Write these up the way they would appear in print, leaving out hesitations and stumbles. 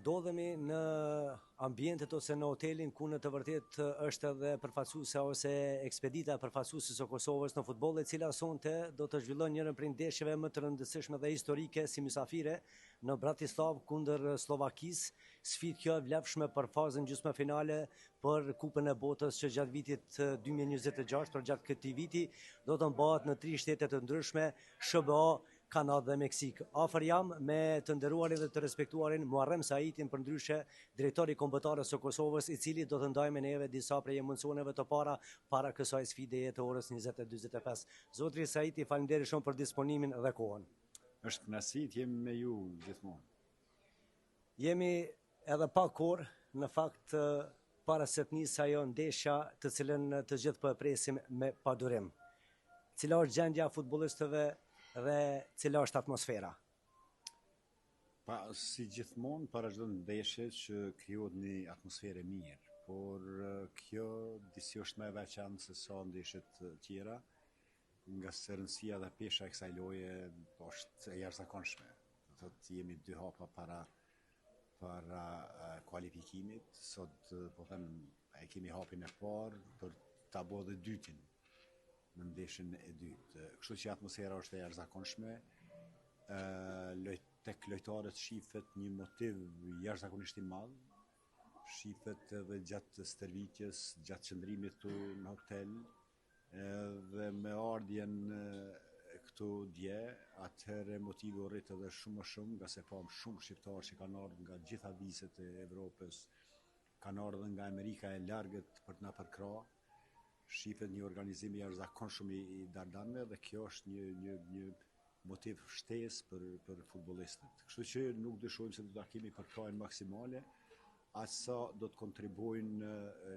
Ndodhemi në ambientet ose në hotelin ku në të vërtet është edhe përfaqësuese ose ekspedita e përfaqësuesës së Kosovës në futboll, e cila sonte do të zhvillon njërin prej ndeshjeve më të rëndësishme dhe historike si mysafire në Bratislav kundër Slovakisë. Sfidë kjo e vlefshme për fazën gjysmëfinale për Kupën e Botës që gjatë vitit 2026, për gjatë këtij viti, do të mbahet në 3 shtete të ndryshme, SBA, Kanadë dhe Meksik. Afër jam me të nderuarin dhe të respektuarin Muharrem Saitin, përndryshe drejtori kombëtarës së Kosovës, i cili do të ndajë me neve disa prej emocioneve të para kësaj sfide të orës 20:45. Zotri Saiti, faleminderit shumë për disponimin dhe kohën. Është kënaqësi të jemi me ju gjithmonë. Jemi edhe pa kohë, në fakt para se të nisë ajo ndeshja të cilën të gjithë po e presim me padurim. Cila është gjendja e futbollistëve dhe cila është atmosfera? Si gjithmonë, para çdo ndeshje që krijohet një atmosferë mirë, por kjo disi është më e veçantë se sa ndeshjet të tjera, nga se rëndësia dhe pesha e kësaj loje është e jashtëzakonshme. Do thotë jemi 2 hapa para kualifikimit. Sot po them e kemi hapin e parë për ta bërë dhe dytin në ndeshjen e dytë. Kështu që atmosfera është e jashtëzakonshme. Tek lojtarët shifet një motiv jashtëzakonisht i madh. Shifet edhe gjatë stërvitjes, gjatë qëndrimit këtu në hotel, dhe me ardhjen këtu dje, atëherë motivi u rrit edhe shumë më shumë, nga se pam shumë shqiptarë që kanë ardhur nga gjitha viset e Evropës, kanë ardhur nga Amerika e largët për të na përkrah. Shifet një organizim i jashtëzakonshëm i dardanëve dhe kjo është një motiv shtesë për futbollistët. Kështu që nuk dyshojmë se do ta kemi përkrahjen maksimale, aq sa do të kontribuojnë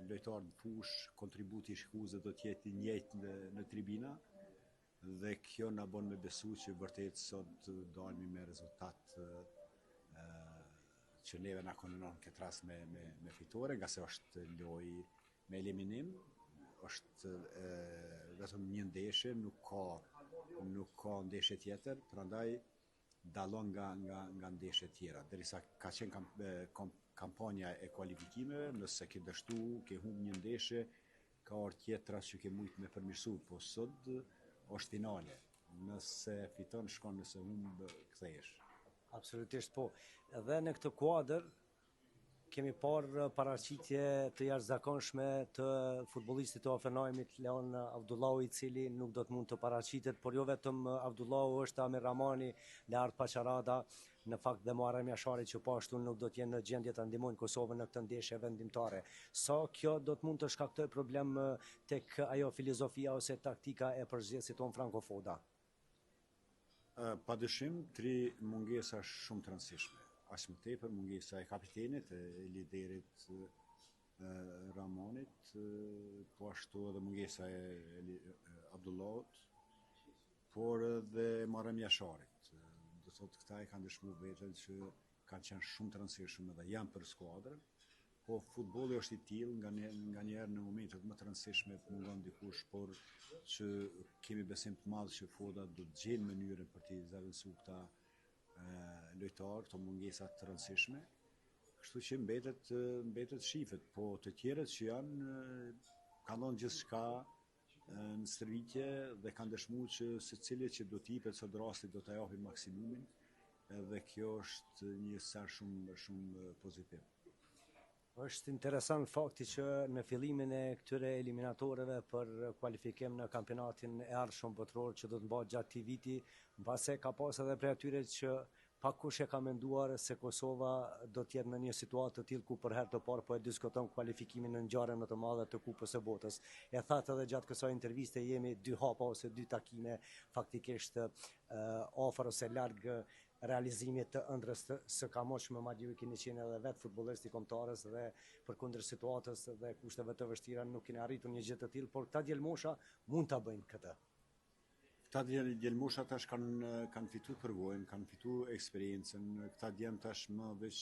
lojtarët në fushë, kontributi i shikuesve do të jetë i njëjtë në tribina dhe kjo na bën me besu që vërtet sot dalemi me rezultat që neve na kondonon këtë rast me fitore, nga se është lojë me eliminim. Është vetëm një ndeshje, nuk ka ndeshje tjetër, prandaj dallon nga ndeshjet tjera. Derisa ka qenë kampanja e kualifikimeve, nëse ke dështu, ke humb një ndeshje, ka orë tjetra që ke mujt me përmirësu, po sot është finale. Nëse fiton shkon, nëse humb kthehesh. Absolutisht po. Edhe në këtë kuadër kemi parë paraqitje të jashtëzakonshme të futbollistit të Hoffenheimit Leon Avdullahu, i cili nuk do të mund të paraqitet, por jo vetëm Avdullahu, është Amir Ramani, Lart Paqarada, në fakt dhe Muharrem Jashari që po ashtu nuk do të jenë në gjendje të ndihmojnë Kosovën në këtë ndeshje vendimtare. Sa kjo do të mund të shkaktojë problem tek ajo filozofia ose taktika e përzgjedhësit ton frankofoda? Padyshim, 3 mungesa shumë të rëndësishme. Aq më tepër mungesa e kapitenit, e liderit Ramonit, po ashtu edhe mungesa e Abdullahut, por edhe Muharrem Jasharit. Do thotë këta e kanë dëshmuar veten që kanë qenë shumë të rëndësishëm dhe janë për skuadrën, po futbolli është i tillë nga njerë në momentet më të rëndësishme të mungon dikush, por që kemi besim të madh që Foda do të gjejnë mënyrën për t'i zëvendësuar këta lojtarë, të mungesat të rëndësishme. Kështu që mbetet shifet, po të tjerët që janë kanë dhënë gjithçka në stërvitje dhe kanë dëshmuar që secili që do të jepet sot rasti do ta japë maksimumin, dhe kjo është një sar shumë pozitiv. Është interesant fakti që në fillimin e këtyre eliminatoreve për kualifikim në kampionatin e ardhshëm botror që do të mbahet gjatë këtij viti, mbase ka pas edhe prej atyre që pak kush e ka menduar se Kosova do të jetë në një situatë të tillë ku për herë të parë po e diskuton kualifikimin në ngjarjen më të madhe të Kupës së Botës. E thatë edhe gjatë kësaj interviste, jemi 2 hapa ose 2 takime faktikisht afër ose larg realizimit të ëndrrës së kamoshme, madje ju keni qenë edhe vetë futbollisti kombëtarës dhe përkundër situatës dhe kushteve të vështira nuk keni arritur një gjë të tillë, por këta djelmosha mund ta bëjnë këtë. Këta djelmosha tash kanë fituar përvojën, kanë fituar eksperiencën. Këta djem tash më veç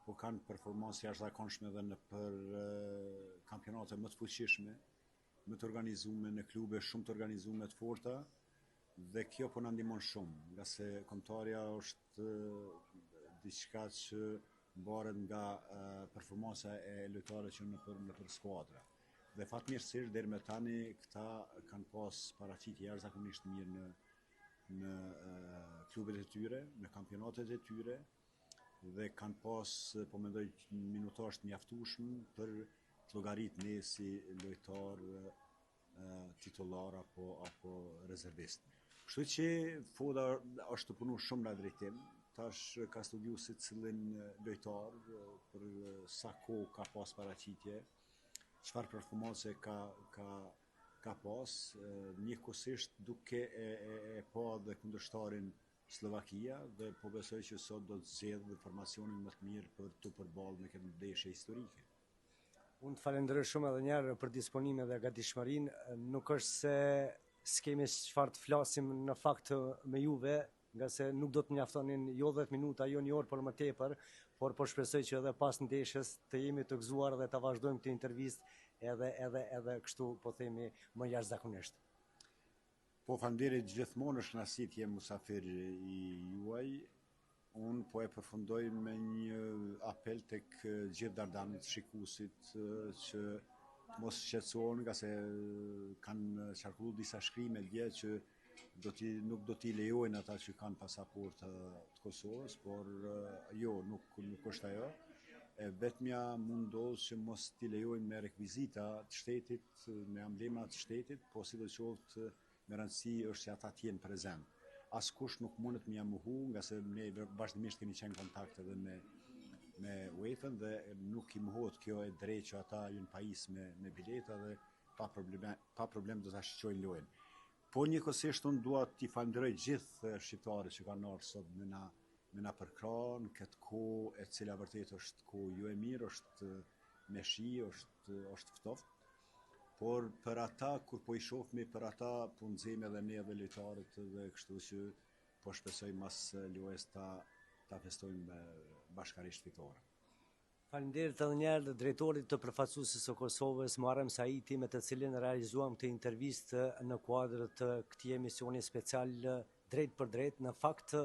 po kanë performancë jashtëzakonshme edhe në për kampionate më të fuqishme, më të organizuara në klube shumë të organizuara të forta. Dhe kjo po na ndihmon shumë, nga se kombëtarja është diçka që mbaret nga performanca e lojtarëve që në për skuadra. Dhe fatmirësisht deri më tani këta kanë pas paraqitje jashtëzakonisht mirë në klubet e tyre, në kampionatet e tyre dhe kanë pas, po mendoj, minutarë të mjaftueshëm për të llogaritur ne si lojtar titullar apo rezervist. Kështu që Foda është të punu shumë në drejtim, tash ka studiu se cilin lojtar për sa kohë ka pas paraqitje, çfarë performance ka pas, njëkohësisht duke e pa dhe kundërshtarin Slovakia dhe po besoj që sot do të zgjedhë formacionin më të mirë për të përballë me këtë ndeshje historike. Unë të falenderoj shumë edhe njerë për disponimin dhe gatishmërinë. Nuk është se s'kemi çfarë të flasim në fakt me juve, nga se nuk do të mjaftonin jo 10 minuta, jo një orë, por më tepër, por po shpresoj që edhe pas ndeshjes të jemi të gëzuar dhe të vazhdojmë këtë intervistë edhe kështu po themi më jashtëzakonisht. Po faleminderit, gjithmonë është kënaqësi të jem musafir i juaj. Unë po e përfundoj me një apel tek gjithë dardanët, shikuesit që mos shqetësohen, nga se kanë qarkullu disa shkrime dje që nuk do t'i lejojnë ata që kanë pasaport të Kosovës, por jo, nuk është ajo. Vetmja mundos që mos t'i lejojnë me rekvizita të shtetit, me amblema të shtetit, po sidoqoftë me rëndësi është që ata t'jenë prezent. Askush nuk mundet me muhu, nga se ne vazhdimisht kemi qenë kontakt edhe me UEFA dhe nuk i mohohet kjo e drejtë që ata jënë pajis me bileta dhe pa problem do ta shqojnë lojën. Po njëkohësisht unë dua t'i falenderoj gjithë shqiptarët që kanë ardhur sot me na përkrahën këtë kohë e cila vërtet është kohë jo e mirë, është me shi, është ftoftë. Por për ata, kur po i shohmi, për ata po nxejmë edhe ne dhe lojtarët dhe kështu që po shpresoj mas lojës ta festojmë bashkarisht fitoren. Faleminderit edhe një herë drejtorit të përfaqësuesës së Kosovës, Muharrem Saiti, me të cilin realizuam këtë intervistë në kuadër të këtij emisioni special drejt për drejt, në fakt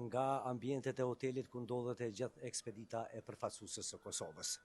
nga ambientet e hotelit ku ndodhet e gjithë ekspedita e përfaqësuesës së Kosovës.